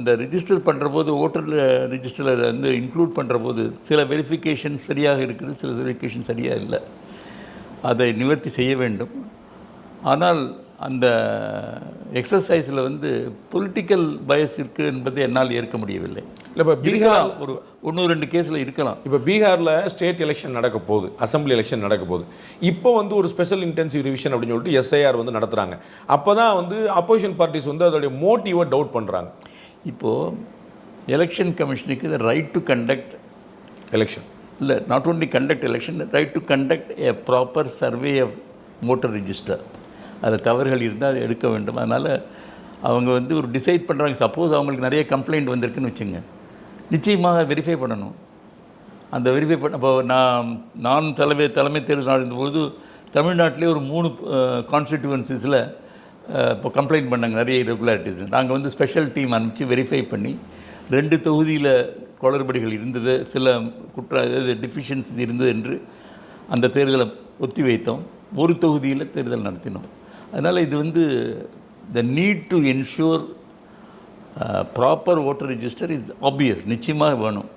இந்த ரிஜிஸ்டர் பண்ணுற போது ஓட்டர் ரிஜிஸ்டரில் வந்து இன்க்ளூட் பண்ணுற போது சில வெரிஃபிகேஷன் சரியாக இருக்குது, சில வெரிஃபிகேஷன் சரியாக இல்லை. அதை நிவர்த்தி செய்ய வேண்டும். ஆனால் அந்த எக்ஸசைஸில் வந்து பொலிட்டிக்கல் பயஸ் இருக்குது என்பதை என்னால் ஏற்க முடியவில்லை. இல்லை, இப்போ பீகார் ஒரு 1-2 கேஸில் இருக்கலாம். இப்போ பீகாரில் ஸ்டேட் எலெக்ஷன் நடக்க போகுது, அசம்பிளி எலெக்ஷன் நடக்க போகுது. இப்போ வந்து ஒரு ஸ்பெஷல் இன்டென்சிவ் ரிவிஷன் அப்படின்னு சொல்லிட்டு எஸ்ஐஆர் வந்து நடத்துகிறாங்க. அப்போ தான் வந்து அப்போசிஷன் பார்ட்டிஸ் வந்து அதோடைய மோட்டிவை டவுட் பண்ணுறாங்க. இப்போது எலெக்ஷன் கமிஷனுக்கு the right to conduct election இல்லை, not only conduct election, right to conduct a proper survey of voter register. அதில் தவறுகள் இருந்தால் அதை எடுக்க வேண்டும். அதனால் அவங்க வந்து ஒரு டிசைட் பண்ணுறாங்க. சப்போஸ் அவங்களுக்கு நிறைய கம்ப்ளைண்ட் வந்திருக்குன்னு வச்சுங்க, நிச்சயமாக வெரிஃபை பண்ணணும். அந்த வெரிஃபை பண்ண இப்போ நான் தலைமை தேர்தல் நடந்தபோது தமிழ்நாட்டிலே ஒரு 3 கான்ஸ்டிடியூவன்சிஸில் இப்போ கம்ப்ளைண்ட் பண்ணாங்க நிறைய இரெகுலாரிட்டிஸ். நாங்கள் வந்து ஸ்பெஷல் டீம் அனுப்பிச்சு வெரிஃபை பண்ணி 2 தொகுதியில் குளறுபடிகள் இருந்தது, சில டிஃபிஷியன்சிஸ் இருந்தது என்று அந்த தேர்தலை ஒத்தி வைத்தோம். ஒரு தொகுதியில் தேர்தல் நடத்தினோம். அதனால் இது வந்து the need to ensure proper voter register is obvious, நிச்சயமாக வேணும்.